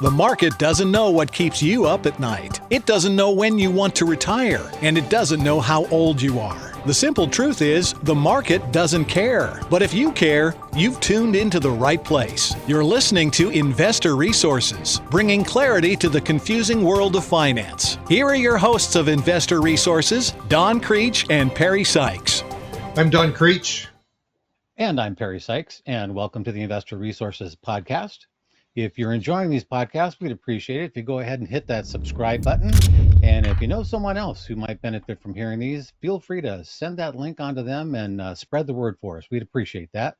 The market doesn't know what keeps you up at night. It doesn't know when you want to retire, and it doesn't know how old you are. The simple truth is, the market doesn't care. But if you care, you've tuned into the right place. You're listening to Investor Resources, bringing clarity to the confusing world of finance. Here are your hosts of Investor Resources, Don Creech and Perry Sykes. I'm Don Creech. And I'm Perry Sykes, and welcome to the Investor Resources Podcast. If you're enjoying these podcasts, we'd appreciate it if you go ahead and hit that subscribe button. And if you know someone else who might benefit from hearing these, feel free to send that link onto them and spread the word for us. We'd appreciate that.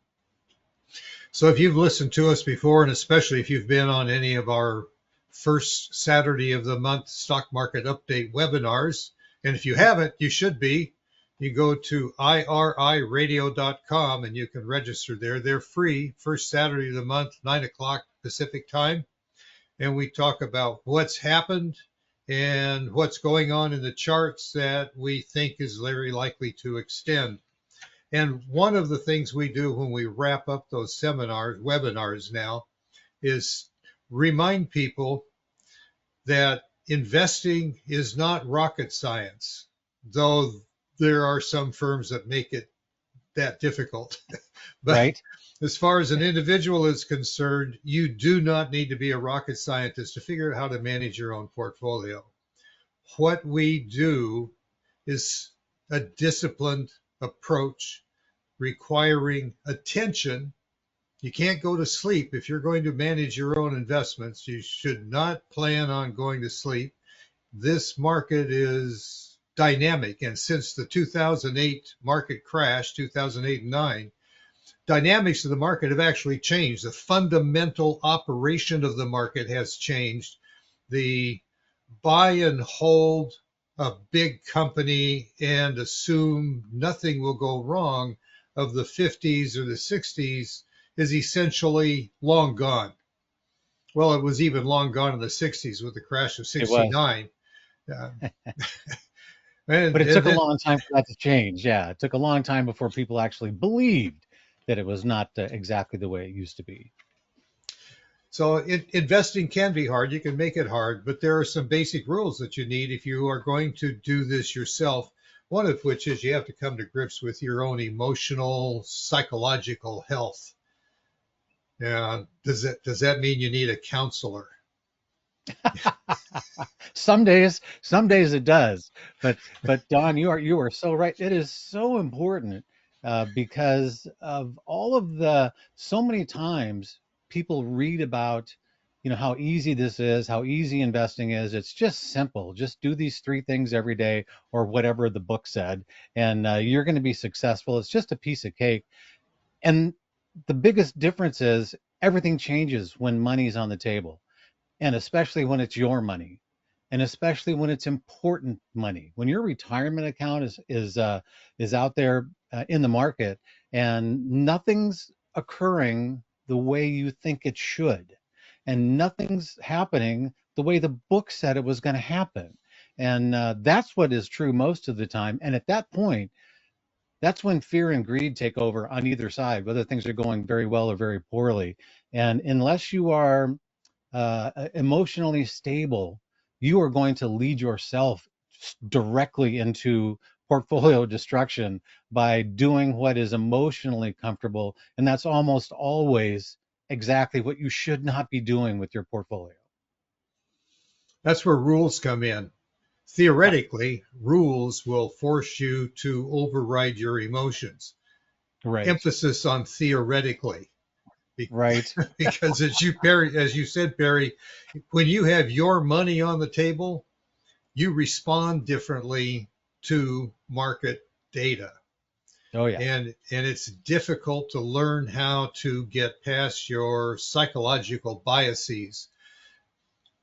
So if you've listened to us before, and especially if you've been on any of our first Saturday of the month stock market update webinars, and if you haven't, you should be. You go to iriradio.com and you can register there. They're free, first Saturday of the month, 9 o'clock Pacific time. And we talk about what's happened and what's going on in the charts that we think is very likely to extend. And one of the things we do when we wrap up those webinars now, is remind people that investing is not rocket science, though there are some firms that make it that difficult. But right. As far as an individual is concerned, you do not need to be a rocket scientist to figure out how to manage your own portfolio. What we do is a disciplined approach requiring attention. You can't go to sleep. If you're going to manage your own investments, you should not plan on going to sleep. This market is dynamic, and since the 2008 market crash, 2008 and 9, dynamics of the market have actually changed. The fundamental operation of the market has changed. The buy and hold a big company and assume nothing will go wrong of the 50s or the 60s is essentially long gone. Well, it was even long gone in the 60s with the crash of 69. But it took a long time for that to change. Yeah, it took a long time before people actually believed that it was not exactly the way it used to be. So investing can be hard. You can make it hard, but there are some basic rules that you need if you are going to do this yourself. One of which is you have to come to grips with your own emotional, psychological health. Does that mean you need a counselor? Some days it does, but Don, you are so right. It is so important because of all of so many times people read about, how easy this is, how easy investing is. It's just simple. Just do these 3 things every day, or whatever the book said, and you're going to be successful. It's just a piece of cake. And the biggest difference is everything changes when money's on the table. And especially when it's your money, and especially when it's important money. When your retirement account is out there in the market and nothing's occurring the way you think it should, and nothing's happening the way the book said it was going to happen. And that's what is true most of the time. And at that point, that's when fear and greed take over on either side, whether things are going very well or very poorly. And unless you are emotionally stable, you are going to lead yourself directly into portfolio destruction by doing what is emotionally comfortable. And that's almost always exactly what you should not be doing with your portfolio. That's where rules come in. Theoretically, rules will force you to override your emotions. Right. Emphasis on theoretically. Right. Because as you said, Perry, when you have your money on the table, you respond differently to market data. Oh yeah. And it's difficult to learn how to get past your psychological biases.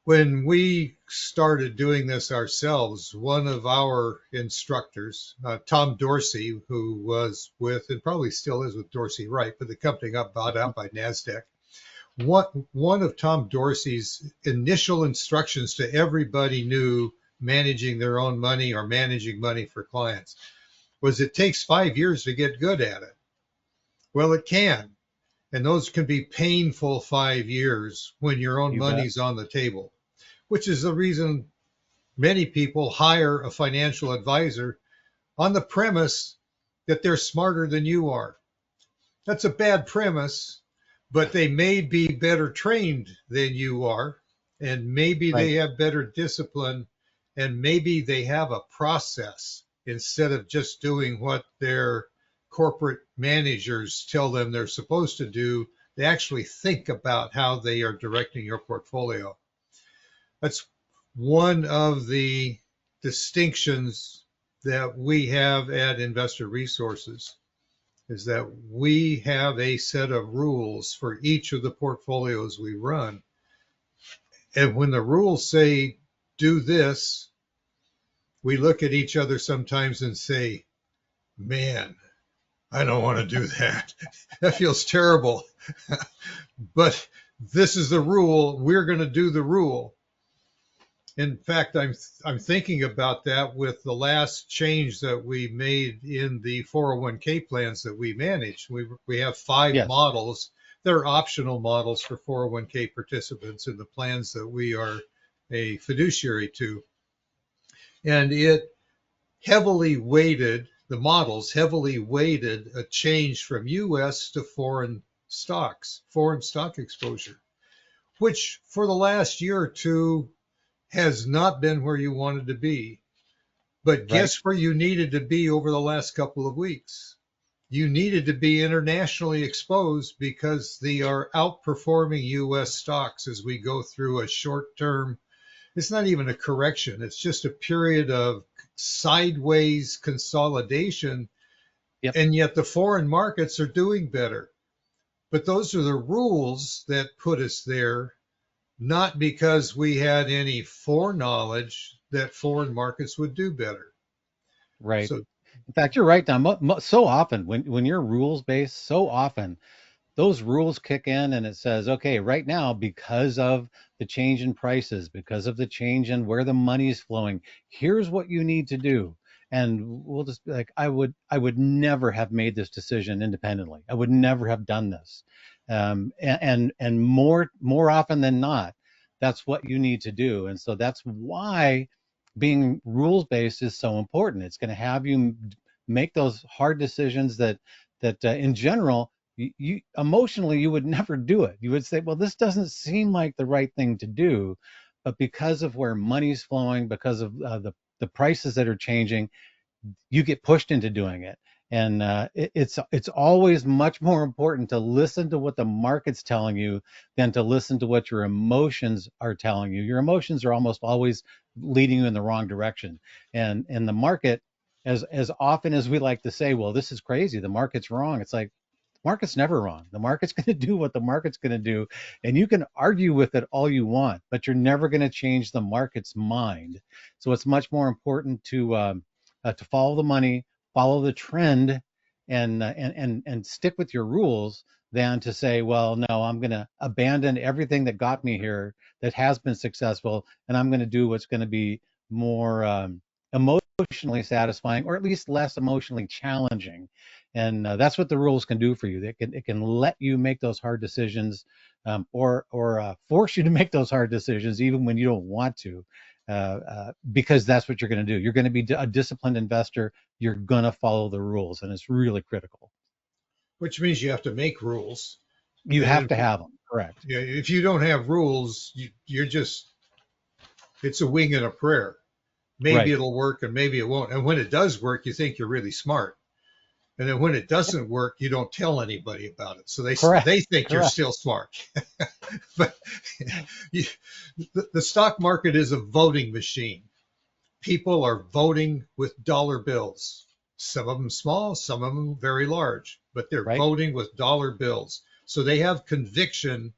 When we started doing this ourselves, one of our instructors, Tom Dorsey, who was with, and probably still is with Dorsey Wright, but the company got bought out by NASDAQ. One of Tom Dorsey's initial instructions to everybody new managing their own money or managing money for clients was it takes 5 years to get good at it. Well, it can. And those can be painful 5 years when your own You bet. money's on the table, which is the reason many people hire a financial advisor on the premise that they're smarter than you are. That's a bad premise, but they may be better trained than you are, and maybe Right. they have better discipline, and maybe they have a process instead of just doing what their corporate managers tell them they're supposed to do. They actually think about how they are directing your portfolio. That's one of the distinctions that we have at Investor Resources, is that we have a set of rules for each of the portfolios we run. And when the rules say do this, we look at each other sometimes and say, man, I don't want to do that. That feels terrible. But this is the rule. We're going to do the rule. In fact, I'm thinking about that with the last change that we made in the 401k plans that we manage. We have 5 Yes. models. They're optional models for 401k participants in the plans that we are a fiduciary to. And the models heavily weighted a change from US to foreign stocks, foreign stock exposure, which for the last year or two has not been where you wanted to be. But Right. guess where you needed to be over the last couple of weeks? You needed to be internationally exposed because they are outperforming US stocks as we go through a short term. It's not even a correction, it's just a period of sideways consolidation. Yep. And yet the foreign markets are doing better. But those are the rules that put us there, not because we had any foreknowledge that foreign markets would do better. Right. So, In fact, you're right, Don. So often when you're rules based, so often those rules kick in and it says, okay, right now, because of the change in prices, because of the change in where the money is flowing, here's what you need to do. And we'll just be like, I would never have made this decision independently. I would never have done this. And more often than not, that's what you need to do. And so that's why being rules based is so important. It's going to have you make those hard decisions that in general you emotionally you would never do it. You would say, well, this doesn't seem like the right thing to do, but because of where money's flowing, because of the prices that are changing, you get pushed into doing it. And it's always much more important to listen to what the market's telling you than to listen to what your emotions are telling you. Your emotions are almost always leading you in the wrong direction. And the market, as often as we like to say, well, this is crazy, the market's wrong. It's like, market's never wrong. The market's going to do what the market's going to do, and you can argue with it all you want, but you're never going to change the market's mind. So it's much more important to follow the money, follow the trend, and stick with your rules than to say, well, no, I'm going to abandon everything that got me here that has been successful, and I'm going to do what's going to be more emotionally satisfying, or at least less emotionally challenging. And that's what the rules can do for you. It can let you make those hard decisions, or force you to make those hard decisions even when you don't want to, because that's what you're going to do. You're going to be a disciplined investor. You're going to follow the rules, and it's really critical. which means you have to make rules. You have And to have them. Correct. if you don't have rules, you're just, it's a wing and a prayer. Maybe Right. it'll work and maybe it won't. And when it does work, you think you're really smart. And then when it doesn't work, you don't tell anybody about it. So Correct. they think you're Correct. still smart. But you, the stock market is a voting machine. People are voting with dollar bills. Some of them small, some of them very large, but they're Right. voting with dollar bills. So they have conviction,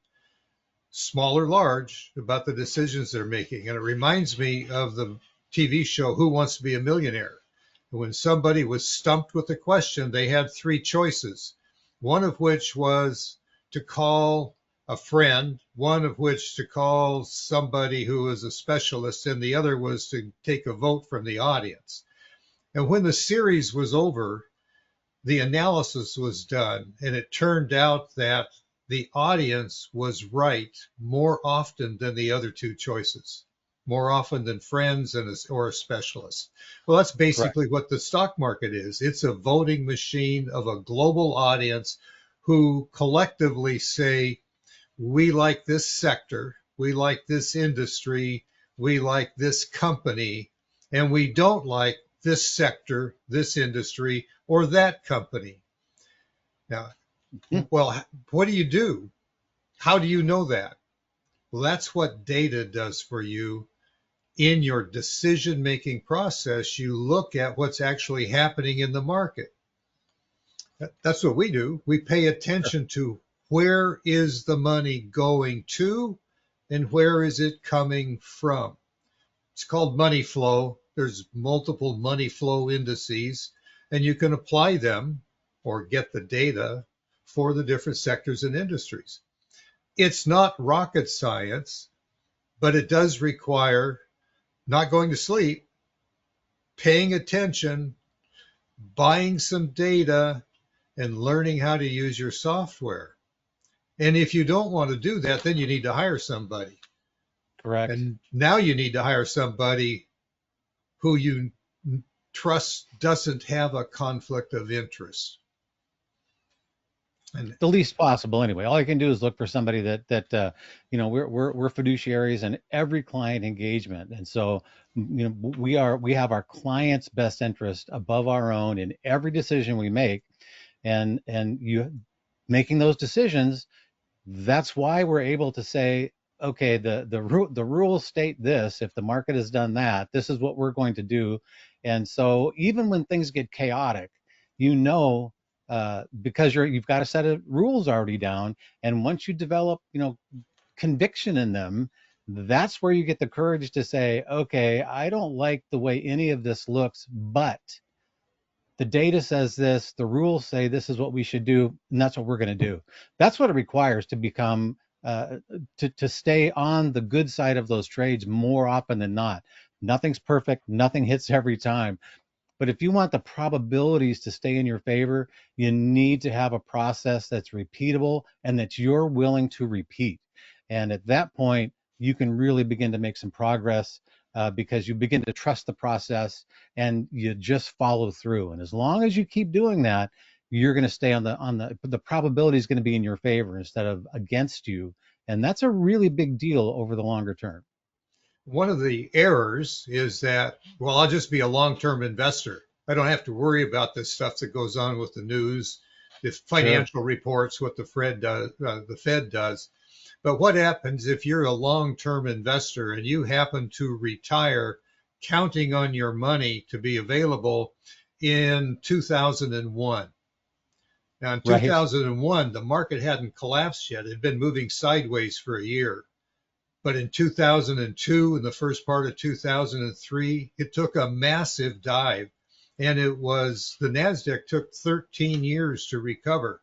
small or large, about the decisions they're making. And it reminds me of the TV show Who Wants to Be a Millionaire? When somebody was stumped with a question, they had 3 choices, one of which was to call a friend, one of which to call somebody who was a specialist, and the other was to take a vote from the audience. And when the series was over, the analysis was done, and it turned out that the audience was right more often than the other two choices, more often than friends or a specialist. Well, that's Correct. basically what the stock market is. It's a voting machine of a global audience who collectively say, we like this sector, we like this industry, we like this company, and we don't like this sector, this industry, or that company. Now, Hmm. well, what do you do? How do you know that? Well, that's what data does for you in your decision making process. You look at what's actually happening in the market. That's what we do. We pay attention to where is the money going to and where is it coming from. It's called money flow. There's multiple money flow indices, and you can apply them or get the data for the different sectors and industries. It's not rocket science, but it does require not going to sleep, paying attention, buying some data, and learning how to use your software. And if you don't want to do that, then you need to hire somebody. Correct. And now you need to hire somebody who you trust doesn't have a conflict of interest. And The least possible anyway. All I can do is look for somebody that we're fiduciaries in every client engagement, and so we have our client's best interest above our own in every decision we make, and you making those decisions. That's why we're able to say, okay, the rules state this. If the market has done that, this is what we're going to do. And so even when things get chaotic, you know, because you've got a set of rules already down, and once you develop, conviction in them, that's where you get the courage to say, okay, I don't like the way any of this looks, but the data says this, the rules say this is what we should do, and that's what we're going to do. That's what it requires to become to stay on the good side of those trades more often than not. Nothing's perfect, nothing hits every time, but if you want the probabilities to stay in your favor, you need to have a process that's repeatable and that you're willing to repeat. And at that point, you can really begin to make some progress because you begin to trust the process and you just follow through. And as long as you keep doing that, you're going to stay on the probability is going to be in your favor instead of against you. And that's a really big deal over the longer term. one of the errors is that, well, I'll just be a long-term investor. I don't have to worry about this stuff that goes on with the news, the Sure. financial reports, what the Fed does. But what happens if you're a long-term investor and you happen to retire counting on your money to be available in 2001? Now, in Right. 2001, the market hadn't collapsed yet. It had been moving sideways for a year. But in 2002 and the first part of 2003, it took a massive dive. And the NASDAQ took 13 years to recover.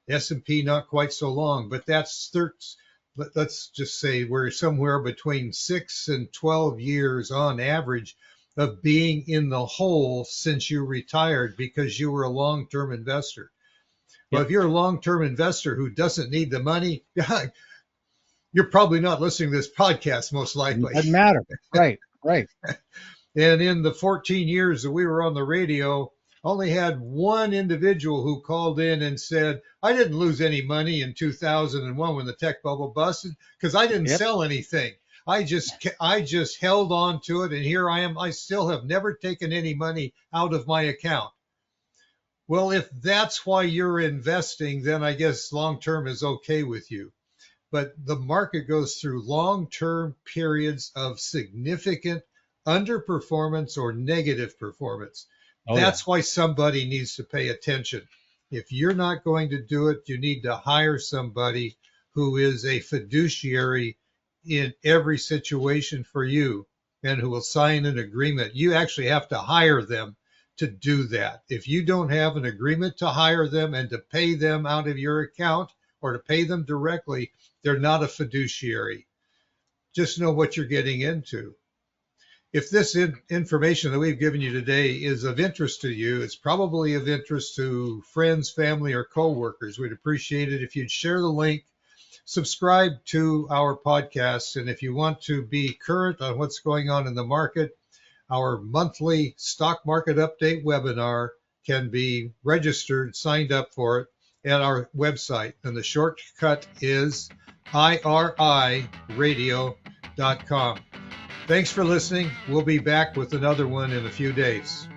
S&P not quite so long, but let's just say we're somewhere between 6 and 12 years on average of being in the hole since you retired because you were a long-term investor. Well, Yep. if you're a long-term investor who doesn't need the money, you're probably not listening to this podcast, most likely. Doesn't matter. Right. Right. And in the 14 years that we were on the radio, only had one individual who called in and said, I didn't lose any money in 2001 when the tech bubble busted because I didn't Yep. sell anything. I just held on to it, and here I am. I still have never taken any money out of my account. Well, if that's why you're investing, then I guess long term is okay with you. But the market goes through long-term periods of significant underperformance or negative performance. Oh yeah. That's why somebody needs to pay attention. If you're not going to do it, you need to hire somebody who is a fiduciary in every situation for you and who will sign an agreement. You actually have to hire them to do that. If you don't have an agreement to hire them and to pay them out of your account or to pay them directly, they're not a fiduciary. Just know what you're getting into. If this information that we've given you today is of interest to you, it's probably of interest to friends, family, or coworkers. We'd appreciate it if you'd share the link, subscribe to our podcast, and if you want to be current on what's going on in the market, our monthly stock market update webinar can be registered, signed up for it at our website. And the shortcut is iriradio.com. Thanks for listening. We'll be back with another one in a few days.